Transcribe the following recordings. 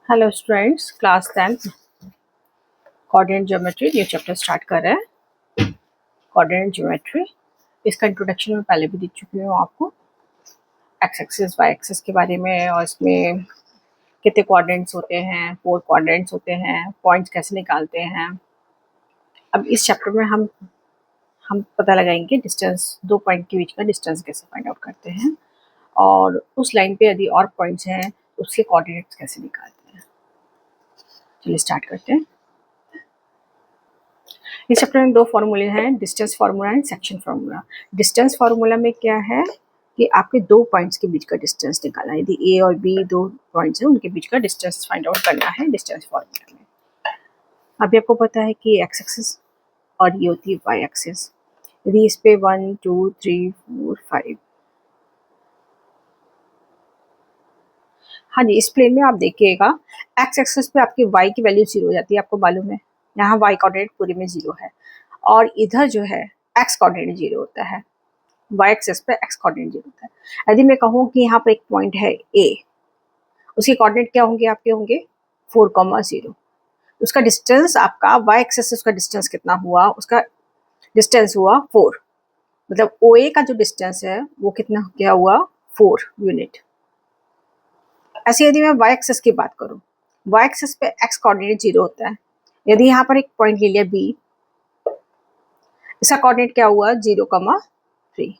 Hello students, class 10 coordinate geometry new chapter start कर रहे हैं। कोऑर्डिनेट ज्योमेट्री इसका इंट्रोडक्शन मैं पहले भी दे चुकी हूँ आपको, एक्स एक्सिस वाई एक्सिस के बारे में, और इसमें कितने कोऑर्डिनेट्स होते हैं, 4 कोऑर्डिनेट्स होते हैं, पॉइंट्स कैसे निकालते हैं। अब इस चैप्टर में हम पता लगाएंगे डिस्टेंस, 2 पॉइंट के बीच का डिस्टेंस कैसे फाइंड आउट करते हैं, और उस लाइन पे यदि और पॉइंट्स हैं उसके कोऑर्डिनेट्स कैसे निकालते हैं। चलिए स्टार्ट करते हैं। इस चैप्टर में 2 फॉर्मूले हैं, distance formula and section formula. Distance formula में क्या है कि आपके 2 पॉइंट्स के बीच का डिस्टेंस निकालना है। यदि ए और बी 2 पॉइंट्स हैं, उनके बीच का डिस्टेंस फाइंड आउट करना है डिस्टेंस फार्मूला में। अभी आपको पता है कि एक्स एक्सिस और ये होती है वाई एक्सिस। यदि इस पे 1 2 3 4 5, हाँ जी, इस प्लेन में आप देखिएगा एक्स एक्सिस पे आपकी वाई की वैल्यू 0 हो जाती है, आपको मालूम है। यहाँ वाई कोऑर्डिनेट पूरे में 0 है, और इधर जो है एक्स कोऑर्डिनेट 0 होता है, वाई एक्सिस पे एक्स कोऑर्डिनेट 0 होता है। यदि मैं कहूँ कि यहाँ पर एक पॉइंट है ए, उसके कोऑर्डिनेट क्या होंगे, आपके होंगे 4,0। उसका डिस्टेंस आपका वाई एक्सिस से उसका डिस्टेंस कितना हुआ, उसका डिस्टेंस हुआ 4। मतलब ओ ए का जो डिस्टेंस है वो कितना क्या हुआ, 4 यूनिट। ऐसे यदि मैं वाई एक्सिस की बात करूँ, वाई एक्सिस पे एक्स कोऑर्डिनेट 0 होता है। यदि यहाँ पर एक पॉइंट ले लिया बी, इसका कोऑर्डिनेट क्या हुआ 0,3।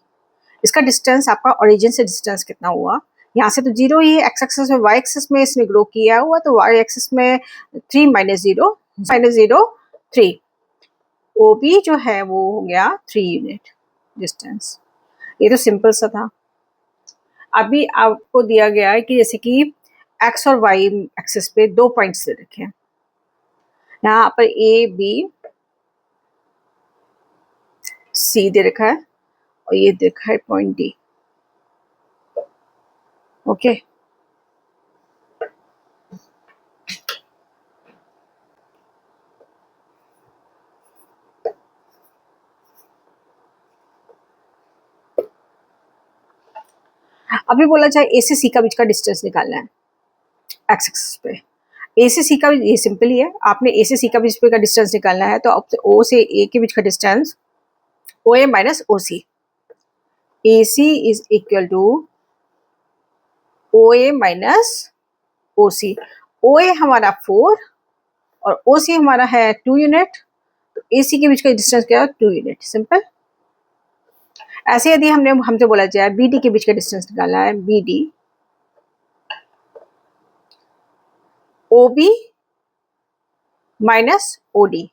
इसका डिस्टेंस आपका ओरिजिन से डिस्टेंस कितना हुआ, यहाँ से तो 0 ही है, एक्स एक्सिस में, वाई एक्सिस में इसने ग्रो किया हुआ, तो वाई एक्सिस में 3 - 0 -0 3। ओ बी जो है वो हो गया 3 यूनिट डिस्टेंस। ये तो सिंपल सा था। अभी आपको दिया गया है कि जैसे कि एक्स और वाई एक्सिस पे 2 पॉइंट्स दे रखे हैं, यहाँ पर ए बी सी दे रखा है, और ये दे रखा है पॉइंट डी। ओके, अभी बोला जाए ए से सी का बीच का डिस्टेंस निकालना है एक्स एक्सिस पे। ए से सी का, ये सिंपल ही है, आपने ए से सी का बीच पे का डिस्टेंस निकालना है, तो अब ओ से ए के बीच का distance O A minus O C, A C is equal to O A minus O C. O A हमारा 4 और ओ सी हमारा है 2 यूनिट, तो ए सी के बीच का डिस्टेंस क्या है 2 यूनिट, सिंपल। ऐसे यदि हमसे बोला जाए बी डी के बीच का डिस्टेंस निकालना है, B D O B minus O D,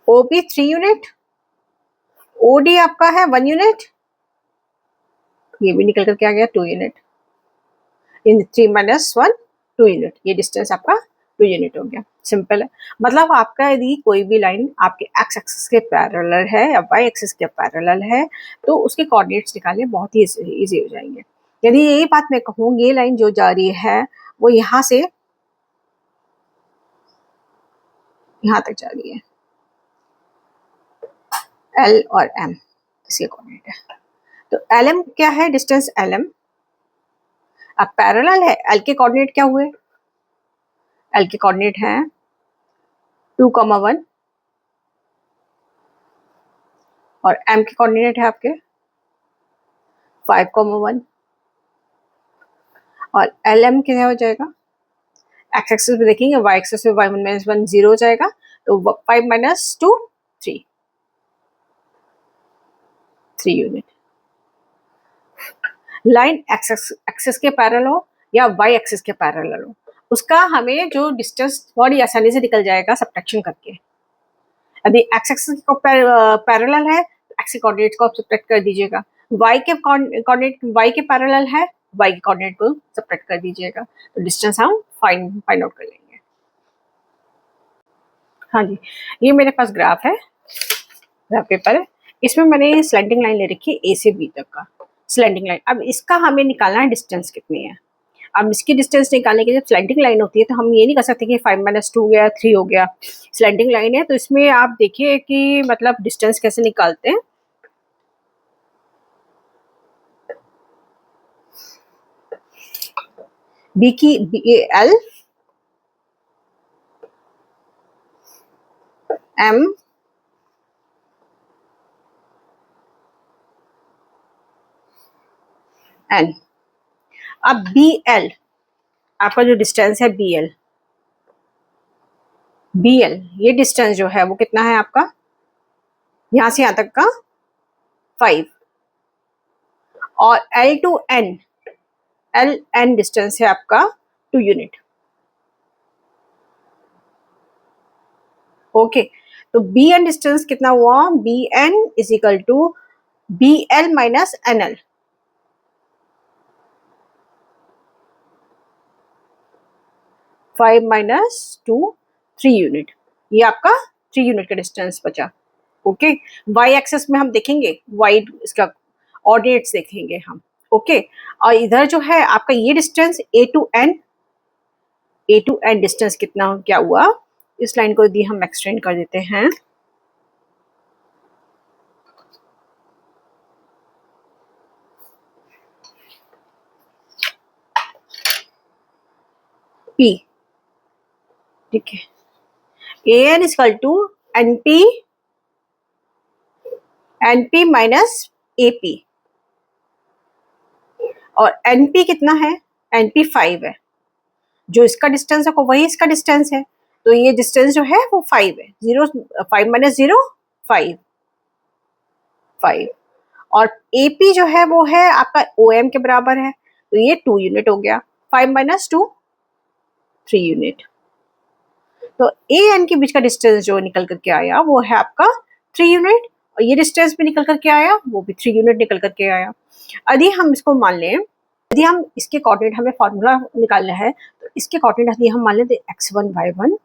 O B 3 unit, O D आपका है 1 यूनिट, ये भी निकल कर क्या गया 2 यूनिट। इन 3 - 1 2 यूनिट, ये डिस्टेंस आपका 2 यूनिट हो गया, सिंपल है। मतलब आपका यदि कोई भी लाइन आपके एक्स एक्सिस के पैरेलल है या वाई एक्सिस के पैरेलल है, तो उसके कोऑर्डिनेट्स निकालने बहुत ही इजी हो जाएंगे। यदि यही बात मैं कहूँ, ये लाइन जो जा रही है वो यहाँ से यहाँ तक जा रही है, एल और एम इसके कोऑर्डिनेट है, तो एल एम क्या है, डिस्टेंस एल एम। अब पैरेलल है, एल के कोऑर्डिनेट क्या हुए, एल के कोऑर्डिनेट है 2,1, और एम के कोऑर्डिनेट है आपके 5,1, और एल एम क्या हो जाएगा, एक्स एक्सिस पे देखेंगे, वाई एक्सिस पे y1 - 1 0 हो जाएगा, तो 5 - 2 3 यूनिट। लाइन एक्स एक्सिस के पैरेलल हो या वाई एक्सिस के पैरेलल हो, उसका हमें जो डिस्टेंस बड़ी आसानी से निकल जाएगा सब्ट्रैक्शन करके। यदि एक्स एक्सिस को पैरेलल है, एक्स के कोऑर्डिनेट को आप सब्ट्रैक्ट कर दीजिएगा, वाई के कोऑर्डिनेट वाई के पैरेलल है, वाई के कोऑर्डिनेट को सब्ट्रैक्ट कर दीजिएगा, तो डिस्टेंस हम फाइंड आउट कर लेंगे। हाँ जी, ये मेरे पास ग्राफ है, ग्राफ पेपर है, इसमें मैंने स्लैंटिंग लाइन ले रखी है ए से बी तक का स्लैंटिंग लाइन। अब इसका हमें निकालना है डिस्टेंस कितनी है। अब इसकी डिस्टेंस निकालने के जब स्लैंटिंग लाइन होती है, तो हम ये नहीं कर सकते कि 5 - 2 गया 3 हो गया, स्लैंटिंग लाइन है, तो इसमें आप देखिए कि मतलब डिस्टेंस कैसे निकालते हैं। बी की एल एम एन। अब बी एल आपका जो डिस्टेंस है बी एल ये डिस्टेंस जो है वो कितना है आपका, यहां से यहां तक का 5, और L to N, L N distance है आपका 2 यूनिट। ओके, तो बी एन डिस्टेंस कितना हुआ, B N is equal to B L minus N L. 5 minus 2 3 unit, ये आपका 3 यूनिट का डिस्टेंस बचा। ओके, वाई एक्सेस में हम देखेंगे, वाई इसका ऑर्डिनेट्स देखेंगे हम। ओके, और इधर जो है आपका ये distance A to N distance कितना क्या हुआ, इस लाइन को यदि हम एक्सटेंड कर देते हैं, पी, ठीक है, A N equal to N P minus A P, और एन पी कितना है, एन पी 5 है, जो इसका डिस्टेंस है वही इसका डिस्टेंस है, तो ये डिस्टेंस जो है वो 5 है, 5 माइनस 0 5, और एपी जो है वो है आपका ओ एम के बराबर है, तो ये 2 यूनिट हो गया, 5 माइनस 2 3 यूनिट। तो ए एन के बीच का डिस्टेंस जो निकल करके आया वो है आपका 3 यूनिट, और ये डिस्टेंस भी निकल करके आया वो भी 3 यूनिट निकल करके आया। यदि हम इसको मान लें, यदि हम इसके कोऑर्डिनेट हमें फॉर्मूला निकालना है, तो इसके कोऑर्डिनेट यदि हम मान लेते x1 y1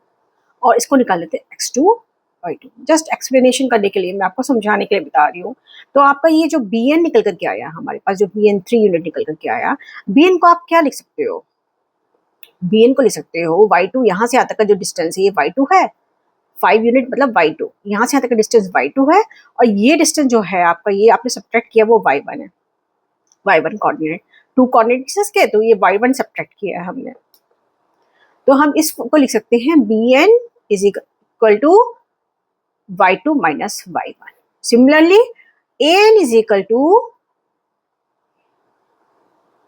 और इसको निकाल लेते x2 y2, जस्ट एक्सप्लेनेशन करने के लिए, मैं आपको समझाने के लिए बता रही हूँ। तो आपका ये जो बी एन निकल करके आया हमारे पास, जो बी एन 3 यूनिट निकल करके आया, बी एन को आप क्या लिख सकते हो, बी एन को लिख सकते हो y2, यहाँ से यहाँ तक का जो डिस्टेंस है ये y2 है, 5 यूनिट मतलब y2, यहाँ से यहाँ तक का डिस्टेंस y2 है, और ये डिस्टेंस जो है आपका, ये आपने सब्ट्रैक्ट किया वो y1 है, y1 कोऑर्डिनेट, 2 कोऑर्डिनेट्स के, तो ये y1 सब्ट्रैक्ट किया है हमने। तो हम इसको लिख सकते हैं B N is equal to y2 minus y1। Similarly an is equal to,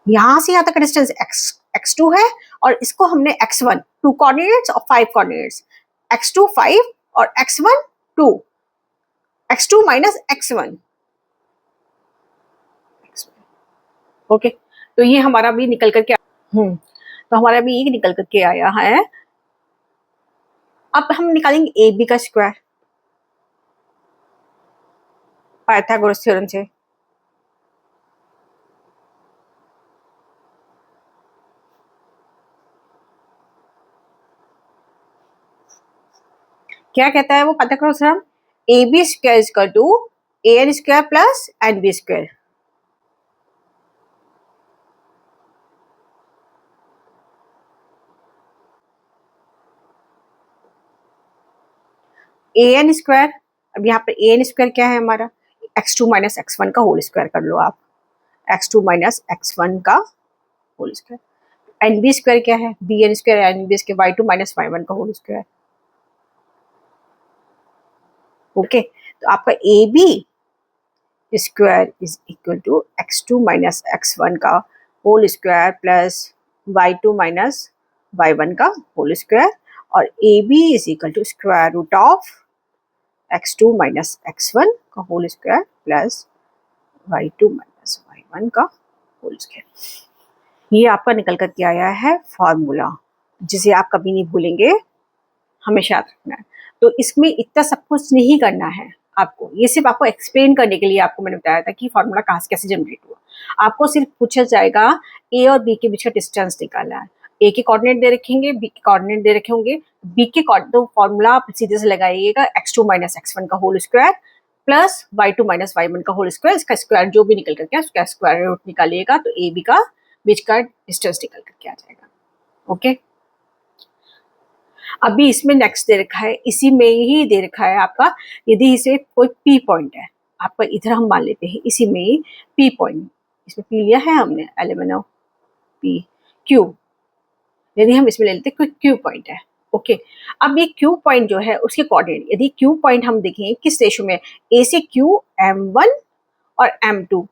यहां से यहां तक का डिस्टेंस x2 है, और इसको हमने x1 2 कोऑर्डिनेट्स और 5 कोऑर्डिनेट्स, x2 5 और x1 2, x2 minus x1। Okay, तो ये हमारा भी निकल करके तो हमारा भी ये निकल करके आया है। अब हम निकालेंगे ए बी का स्क्वायर पाइथागोरस थ्योरम से। क्या कहता है वो Pythagoras theorem, A B square is equal to A N square plus N B square. A N square, अब यहाँ पे ए एन स्क्वायर क्या है हमारा, x2 माइनस x1 का होल स्क्वायर कर लो आप, x2 माइनस x1 का whole square. N B square क्या है, B N square N B square y2 minus y1 का होल स्क्वायर। ओके, तो आपका A B square is equal to x2 minus x1 का whole square plus y2 minus y1 का whole square, और A B is equal to square root of x2 minus x1 का whole square plus y2 minus y1 का whole square. ये आपका निकल करके आया है फॉर्मूला, जिसे आप कभी नहीं भूलेंगे, हमेशा याद रखना है। तो इसमें इतना सब कुछ नहीं करना है आपको, ये सिर्फ आपको एक्सप्लेन करने के लिए आपको मैंने बताया था कि फॉर्मूला कहाँ से कैसे जनरेट हुआ। आपको सिर्फ पूछा जाएगा ए और बी के बीच का डिस्टेंस निकालना है, ए के कोऑर्डिनेट दे रखेंगे, बी के कोऑर्डिनेट दे रखे होंगे, बी के तो फॉर्मूला आप सीधे से लगाइएगा x2 माइनस x1 का whole square plus y2 minus y1 का होल स्क्वायर, इसका स्क्वायर जो भी निकल करके उसका स्क्वायर रूट निकालिएगा, तो ए बी का बीच का डिस्टेंस निकल करके आ जाएगा। ओके, अभी इसमें नेक्स्ट दे रखा है, इसी में ही दे रखा है आपका, यदि इसे कोई पी पॉइंट है आपका, इधर हम मान लेते हैं इसी में ही पी पॉइंट, इसमें पी लिया है हमने, एलिमेंट ऑफ पी क्यू, यदि हम इसमें ले लेते हैं कोई क्यू पॉइंट है, ओके। अब ये क्यू पॉइंट जो है उसके कोऑर्डिनेट, यदि क्यू पॉइंट हम देखें किस रेशो में, ए से क्यू m1 और m2,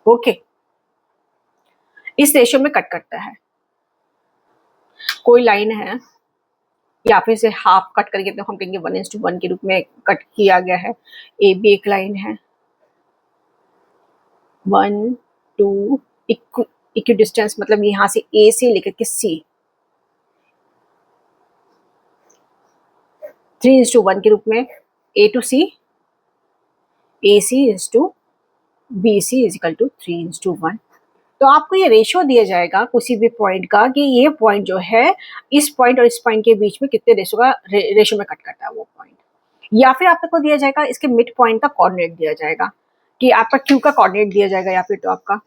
ओके, इस रेशो में कट करता है। कोई लाइन है या फिर से हाफ कट करके तो हम कहेंगे 1:1 के रूप में कट किया गया है। ए बी एक लाइन है, 1 2 इक्वी डिस्टेंस, मतलब यहाँ से ए से लेकर के सी 3:1 के रूप में, A to C, A C is to B C is equal to 3:1। तो आपको ये रेशो दिया जाएगा किसी भी पॉइंट का कि ये पॉइंट जो है इस पॉइंट और इस पॉइंट के बीच में कितने रेशो का रेशो में कट करता है वो पॉइंट, या फिर आपको दिया जाएगा इसके मिड पॉइंट का कोऑर्डिनेट दिया जाएगा कि आपका क्यू का कोऑर्डिनेट दिया जाएगा, या फिर तो आपका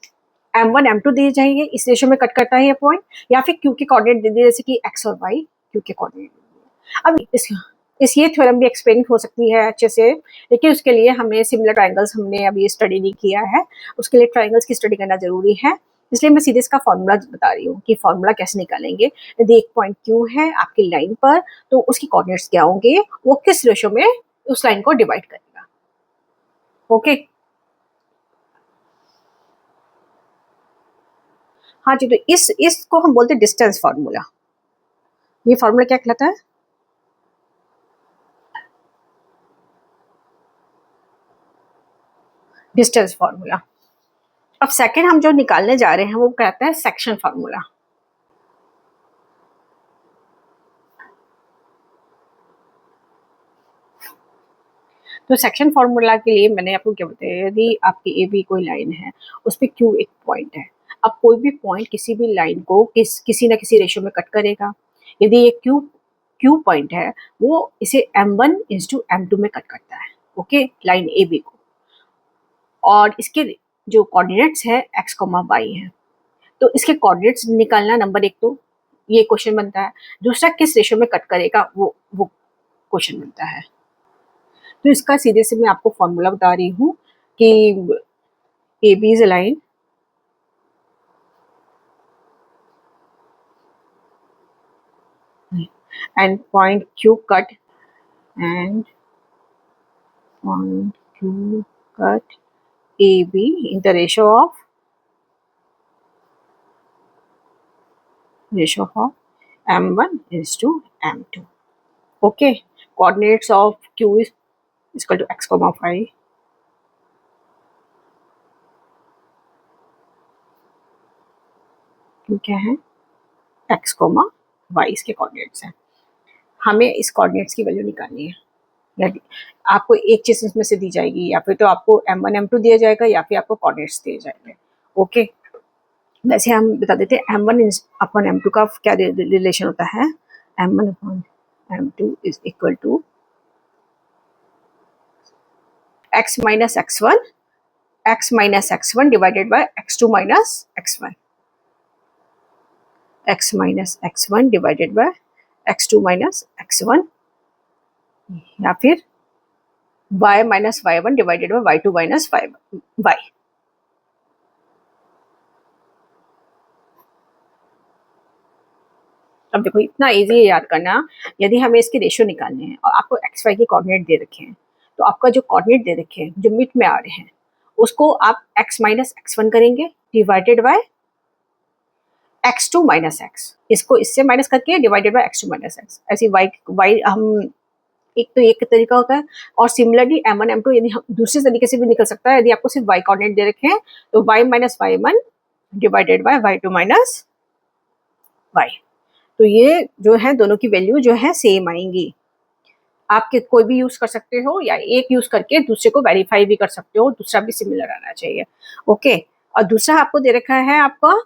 m1 m2 दिए जाएंगे, इस रेशो में कट करता है ये पॉइंट, या फिर क्यू के कोऑर्डिनेट दे दिए जैसे कि x और y, क्यू के कोऑर्डिनेट। अब इस ये थ्योरम भी एक्सप्लेन हो सकती है अच्छे से, लेकिन उसके लिए हमें सिमिलर ट्रायंगल्स हमने अभी स्टडी नहीं किया है, उसके लिए ट्रायंगल्स की स्टडी करना जरूरी है। इसलिए मैं सीधे इसका फॉर्मूला बता रही हूँ कि फॉर्मूला कैसे निकालेंगे। यदि एक पॉइंट क्यू है आपकी लाइन पर, तो उसकी कोऑर्डिनेट्स क्या होंगे, वो किस रेशो में उस लाइन को डिवाइड करेगा, ओके। हाँ जी, तो इसको हम बोलते हैं डिस्टेंस फार्मूला। ये फार्मूला क्या कहलाता है, डिस्टेंस फार्मूला। अब सेकंड हम जो निकालने जा रहे हैं वो कहता है सेक्शन फार्मूला। तो सेक्शन फार्मूला के लिए मैंने आपको क्या बताया, यदि आपकी ए बी कोई लाइन है, उस पर क्यू एक पॉइंट है। अब कोई भी पॉइंट किसी भी लाइन को किसी ना किसी रेशो में कट करेगा। यदि ये क्यू क्यू पॉइंट है, वो इसे m1 इंटू m2 में कट करता है, ओके, लाइन ए बी को। और इसके जो कोऑर्डिनेट्स है x, y है, तो इसके कोऑर्डिनेट्स निकालना नंबर एक, तो ये क्वेश्चन बनता है। दूसरा किस रेशो में कट करेगा वो क्वेश्चन बनता है। तो इसका सीधे से मैं आपको फॉर्मूला बता रही हूँ कि A B is a line and point Q cut and point Q cut AB in the ratio of m1 is to m2, okay. Coordinates of Q is equal to x, y, Q क्या है, x, y इसके coordinates हैं। हमें इस coordinates की value निकालनी है। यदि आपको एक चीज इसमें से दी जाएगी, या फिर तो आपको m1 m2 दिया जाएगा, या फिर आपको कोऑर्डिनेट्स दिए जाएंगे, ओके। वैसे हम बता देते हैं m1 अपॉन m2 का क्या रिलेशन होता है। m1 upon m2 is equal to x minus x1 divided by x2 minus x1, x minus x1 divided by x2 minus x1, या फिर y minus y1 divided by y2 minus y। अब देखो इतना easy है याद करना। यदि हमें इसके रेशियो निकालने हैं और आपको एक्स वाई के कोऑर्डिनेट दे रखे हैं, तो आपका जो कोऑर्डिनेट दे रखे हैं जो मिड में आ रहे हैं, उसको आप x माइनस x1 करेंगे divided by x2 minus x, इसको इससे माइनस करके divided by x2 minus x। ऐसी y हम एक तो एक तरीका होता है, और सिमिलरली m1 m2 यदि हम दूसरे तरीके से भी निकल सकता है। यदि आपको सिर्फ y कोऑर्डिनेट दे रखे हैं तो y minus y1 divided by y2 minus y। तो ये जो है दोनों की वैल्यू जो है सेम आएंगी। आप कोई भी यूज कर सकते हो, या एक यूज करके दूसरे को वेरीफाई भी कर सकते हो, दूसरा भी सिमिलर आना चाहिए, ओके। और दूसरा आपको दे रखा है, आपका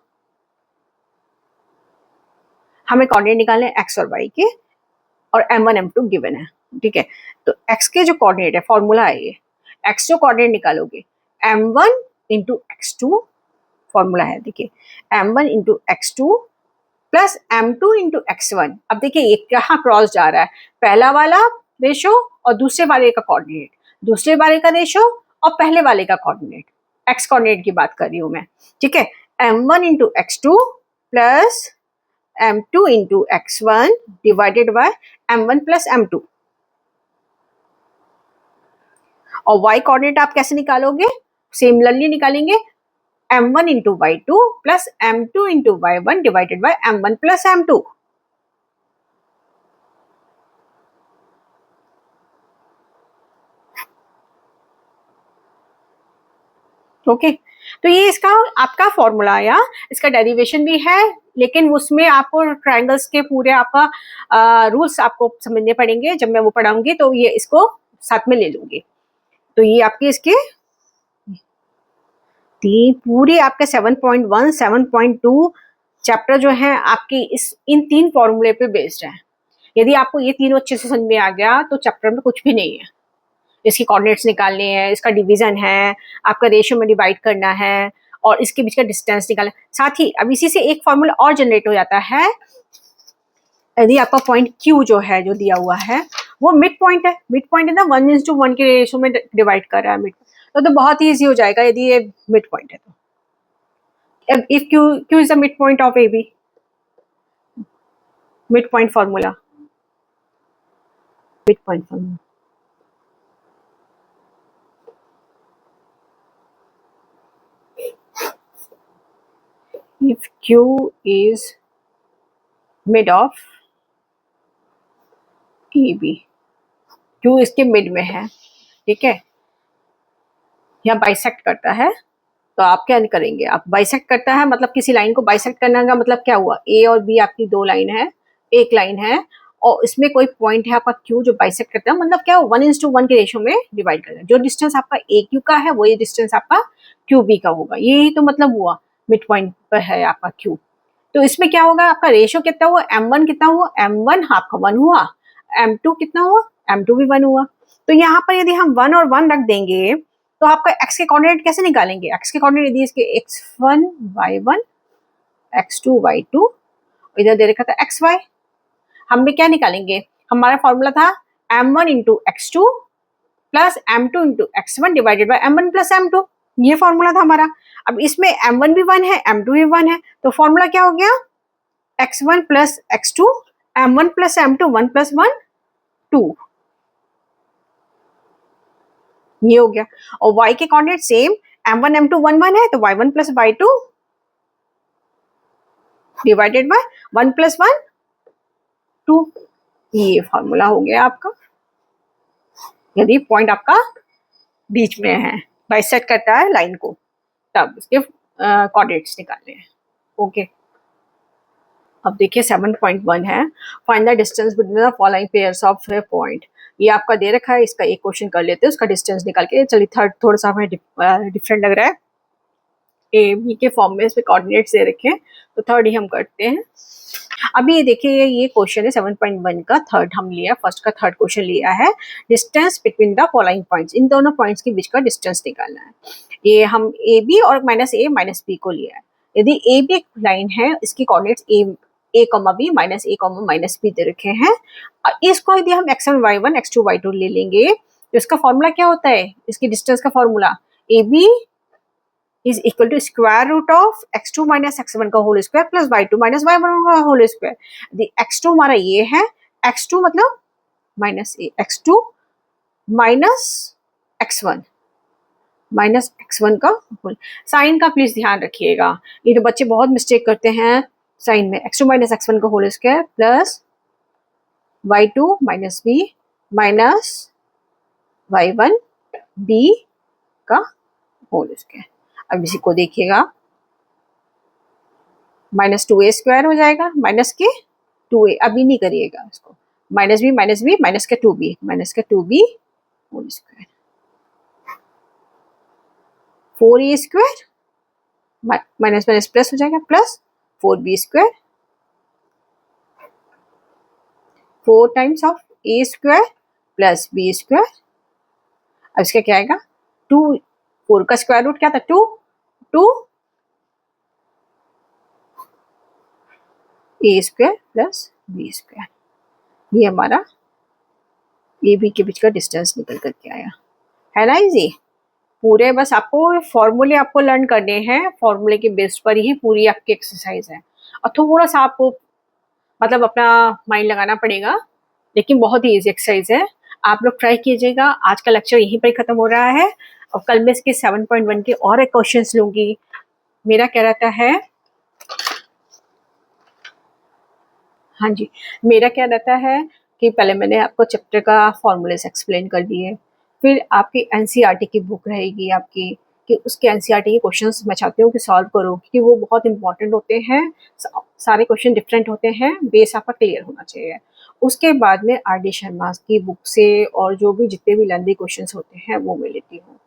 हमें कोऑर्डिनेट निकालने x और y के, और m1 m2 गिवन है, ठीक है। तो x के जो कोऑर्डिनेट है, फॉर्मूला है ये, x जो कोऑर्डिनेट निकालोगे m1 इंटू x2, फॉर्मूला है देखिए, m1 into x2 plus m2 into x1। अब देखिए ये कहाँ क्रॉस जा रहा है, पहला वाला रेशो और दूसरे वाले का कोऑर्डिनेट, दूसरे वाले का रेशो और पहले वाले का कोऑर्डिनेट, x कोऑर्डिनेट की बात कर रही हूं मैं, ठीक है। m1 into x2 plus m2 into x1 divided bye m1 plus m2। और y कोऑर्डिनेट आप कैसे निकालोगे? सिमिलरली निकालेंगे m1 into y2 plus m2 into y1 divided bye m1 plus m2। Okay तो ये इसका आपका फॉर्मूला आया, इसका डेरिवेशन भी है, लेकिन उसमें आपको ट्रायंगल्स के पूरे आपका रूल्स आपको समझने पड़ेंगे। जब मैं वो पढ़ाऊंगी तो ये इसको साथ में ले लूंगी। तो ये आपके इसके पूरी आपके 7.1 7.2 चैप्टर जो है आपकी इन 3 फॉर्मूले पे बेस्ड है। यदि आपको ये तीनों अच्छे से समझ में आ गया तो चैप्टर में कुछ भी नहीं है। इसकी कोऑर्डिनेट्स निकालने हैं, इसका डिवीजन है, आपका रेशियो में डिवाइड करना है और इसके बीच का डिस्टेंस निकालना। साथ ही अब इसी से एक फॉर्मूला और जनरेट हो जाता है। यदि आपका पॉइंट Q जो है जो दिया हुआ है वो मिड पॉइंट है, मिड पॉइंट है ना 1:1 के रेशियो में डिवाइड कर रहा है मिड, तो बहुत ही ईजी हो जाएगा यदि ये मिड पॉइंट है तो। If Q is the mid point of AB, mid point formula, mid point formula if Q is mid of AB, Q इसके मिड में है, ठीक है, यहाँ बाइसेक्ट करता है, तो आप क्या करेंगे? आप बाइसेक्ट करता है मतलब किसी लाइन को बाइसेक्ट करने का मतलब क्या हुआ? A और B आपकी दो लाइन है, एक लाइन है और इसमें कोई पॉइंट है आपका Q जो बाइसेक्ट करता है, मतलब क्या 1:1 के रेशियो में डिवाइड करना है। जो डिस्टेंस आपका AQ का है वही डिस्टेंस आपका QB का होगा। यही तो मतलब हुआ, मिड पॉइंट पर है आपका Q। तो इसमें क्या होगा? आपका रेशियो कितना हुआ? M1 कितना हुआ? M1 आपका 1 हुआ, M2 कितना हुआ? M2 भी 1 हुआ। तो यहाँ पर यदि हम 1 और 1 रख देंगे तो आपका x के कोऑर्डिनेट कैसे निकालेंगे? x के कोऑर्डिनेट यदि इसके x1 y1 x2 y2, इधर दे रखा था xy, हम भी क्या निकालेंगे? हमारा फॉर्मूला था m1 into x2 plus m2 into x1 divided bye m1 plus m2, ये फॉर्मूला था हमारा। अब इसमें m1 भी 1 है, m2 भी 1 है, तो फॉर्मूला क्या हो गया? x1 plus x2 m1 plus m2 1 plus 1 2, ये हो गया। और y के कोऑर्डिनेट सेम m1 m2 1 1 है, तो y1 plus y2 divided by 1 plus 1 2, ये फॉर्मूला हो गया आपका। यदि पॉइंट आपका बीच में है, बाइसेक्ट करता है लाइन को, तब इसके कोऑर्डिनेट्स निकालने हैं। ओके अब देखिए 7.1 है, find the distance between the following pairs of point. ये आपका दे रखा है, इसका एक क्वेश्चन कर लेते हैं, उसका डिस्टेंस निकाल के। चलिए थर्ड थोड़ा सा हमें डिफरेंट लग रहा है, ए बी के फॉर्म में इसमें कोऑर्डिनेट्स दे रखे हैं, तो थर्ड ही हम करते हैं। अभी ये देखिए ये क्वेश्चन है 7.1 का थर्ड हम लिया, फर्स्ट का थर्ड क्वेश्चन लिया है, distance between the following points, इन दोनों पॉइंट्स के बीच का डिस्टेंस निकालना है। ये हम ए बी और माइनस ए माइनस बी को लिया है। यदि ए बी एक लाइन है, इसकी कोऑर्डिनेट्स ए कॉमा बी माइनस ए कॉमा माइनस बी दे रखे हैं, इसको यदि हम x1 y1 x2 y2 ले लेंगे तो इसका फॉर्मूला क्या होता है? इसकी डिस्टेंस का formula A B is equal to square root of x2 minus x1 का whole square plus y2 minus y1 का होल स्क्वायर। यदि x2 हमारा ये है, x2 मतलब माइनस ए, x2 minus x1 minus x1 का होल। साइन का प्लीज ध्यान रखिएगा, ये तो बच्चे बहुत मिस्टेक करते हैं साइन में। x2 माइनस x1 का whole square plus y2 minus b minus y1 b का होल स्क्वायर। अब इसी को देखिएगा, -2a² हो जाएगा, माइनस के 2a, अभी नहीं करिएगा इसको, -b माइनस के 2b whole square, 4a² minus minus plus हो जाएगा, plus 4b², 4 times of a² plus b²। अब इसका क्या आएगा? 2, 4 का स्क्वायर रूट क्या था? 2 a² प्लस b², ये हमारा ए बी के बीच का डिस्टेंस निकल करके आया है ना। इजी पूरे बस आपको फॉर्मूले लर्न करने हैं, फॉर्मूले के बेस पर ही पूरी आपकी एक्सरसाइज है। और थोड़ा सा आपको मतलब अपना माइंड लगाना पड़ेगा, लेकिन बहुत ही ईजी एक्सरसाइज है। आप लोग ट्राई कीजिएगा। आज का लेक्चर यहीं पर खत्म हो रहा है और कल मैं इसके 7.1 के और एक क्वेश्चंस लूंगी। मेरा क्या रहता है, हाँ जी, मेरा क्या रहता है कि पहले मैंने आपको चैप्टर का फॉर्मूलेस एक्सप्लेन कर दिए, फिर आपकी एनसीईआरटी की बुक रहेगी आपकी, कि उसके एनसीईआरटी के क्वेश्चंस मैं चाहती हूँ कि सॉल्व करो, क्योंकि वो बहुत इंपॉर्टेंट होते हैं। सारे क्वेश्चन डिफरेंट होते हैं, बेस आपका क्लियर होना चाहिए। उसके बाद में आर डी शर्मा की बुक से और जो भी जितने भी लेंथी क्वेश्चंस होते हैं वो मैं लेती हूँ।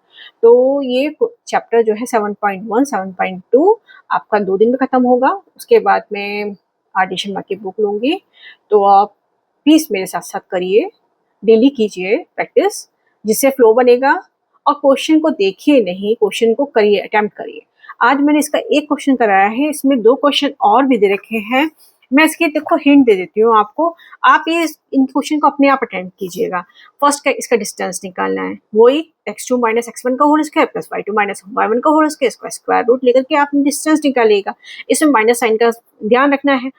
तो ये चैप्टर जो है 7.1 7.2 आपका 2 दिन में खत्म होगा। उसके बाद में आर डी शर्मा की बुक लूंगी। तो आप प्लीज मेरे साथ साथ करिए, डेली कीजिए प्रैक्टिस, जिससे फ्लो बनेगा। और क्वेश्चन को देखिए नहीं, क्वेश्चन को करिए, अटेम्प्ट करिए। आज मैंने इसका एक क्वेश्चन कराया है, इसमें 2 क्वेश्चन और भी दे रखे हैं। मैं इसकी देखो हिंट दे देती हूँ आपको, आप ये इन क्वेश्चन को अपने आप अटेम्प्ट कीजिएगा। फर्स्ट का इसका डिस्टेंस निकालना है, वही x2 माइनस x1 का whole square plus y2 minus y1 का होल स्क्वायर, इसका स्क्वायर रूट लेकर के आपने डिस्टेंस निकालिएगा। इसमें माइनस साइन का ध्यान रखना है।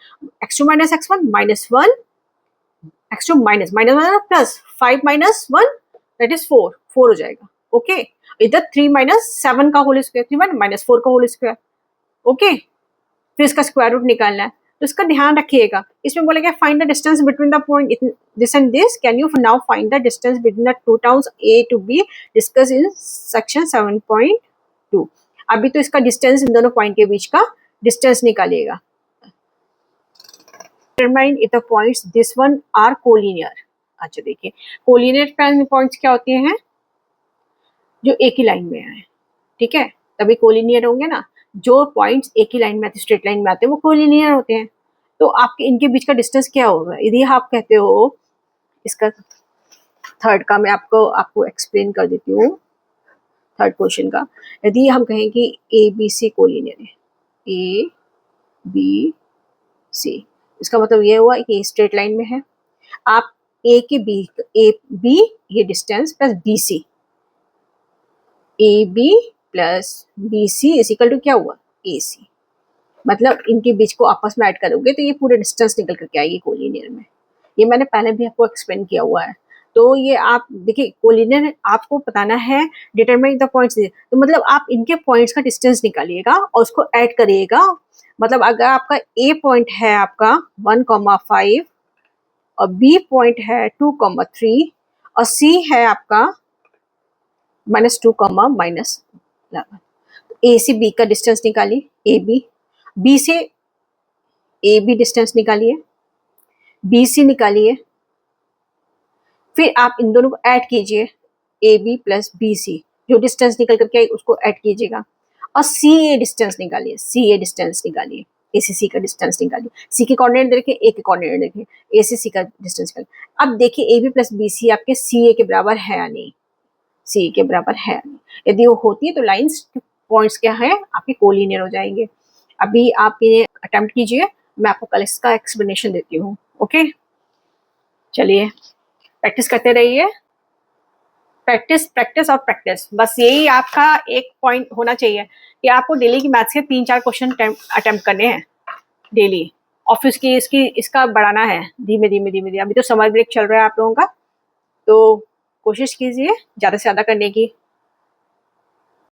x2 minus x1 minus 1, x2 minus minus plus 5 minus 1 that is 4 हो जाएगा। ओके, इधर 3 माइनस 7 का होल स्क्वायर, 3 माइनस 4 का होल स्क्वायर। ओके, फिर इसका स्क्वायर रूट निकालना है, तो इसका ध्यान रखिएगा। इसमें बोलेगा find the distance between the point this and this, can you now find the distance between the two towns A to B discuss in section 7.2। अभी तो इसका डिस्टेंस, इन दोनों पॉइंट के बीच का डिस्टेंस निकालिएगा। Determine if the points this one are collinear. अच्छा देखिए, कोलिनियर पॉइंट्स क्या होते हैं, जो एक ही लाइन में आए, ठीक है, तभी कोलिनियर होंगे ना। जो पॉइंट्स एक ही लाइन में आते, स्ट्रेट लाइन में आते हैं, वो कोलिनियर होते हैं। तो आपके इनके बीच का डिस्टेंस क्या होगा, यदि आप कहते हो, इसका थर्ड का मैं आपको एक्सप्लेन कर देती हूँ। थर्ड क्वेश्चन का, यदि हम कहें कि ए बी सी कोलिनियर है, ए बी सी, इसका मतलब ये हुआ कि स्ट्रेट लाइन में है। आप ए बी ये distance plus B C, A B plus B C is equal to क्या हुआ, ए सी। मतलब इनके बीच को आपस में ऐड करोगे तो ये पूरे डिस्टेंस निकल करके आएगी कोलिनियर में। ये मैंने पहले भी आपको एक्सप्लेन किया हुआ है। तो ये आप देखिए, कोलिनियर आपको बताना है, डिटरमाइन द पॉइंट्स, तो मतलब आप इनके पॉइंट्स का डिस्टेंस निकालिएगा और उसको ऐड करिएगा। मतलब अगर आपका ए पॉइंट है आपका 1,5 और बी पॉइंट है 2,3 और सी है आपका -2, -11, ए से बी का डिस्टेंस निकालिए, ए बी, बी से ए बी डिस्टेंस निकालिए, बी सी निकालिए, फिर आप इन दोनों को ऐड कीजिए, A B plus B C, जो डिस्टेंस निकल करके आई उसको ऐड कीजिएगा और सी ए डिस्टेंस निकालिए, सी ए डिस्टेंस निकालिए, ए से सी का डिस्टेंस निकालिए। सी के कोऑर्डिनेट देखे, ए के कोऑर्डिनेट देखे, ए से सी का डिस्टेंस निकालिए। अब देखिए A B plus B C आपके सी ए के बराबर है या नहीं, सी के बराबर है। यदि वो होती है तो लाइंस पॉइंट्स क्या है आपके कोलिनियर हो जाएंगे। अभी आप इन्हें अटेम्प्ट कीजिए, मैं आपको कल इसका एक्सप्लेनेशन देती हूँ। ओके, चलिए प्रैक्टिस करते रहिए, प्रैक्टिस प्रैक्टिस और प्रैक्टिस, बस यही आपका एक पॉइंट होना चाहिए कि आपको डेली की मैथ्स के 3-4 क्वेश्चन अटेम्प्ट करने हैं डेली, और फिर इसका बढ़ाना है धीमे धीमे धीमे धीमे। अभी तो समर ब्रेक चल रहा है आप लोगों का, तो कोशिश कीजिए ज़्यादा से ज़्यादा करने की।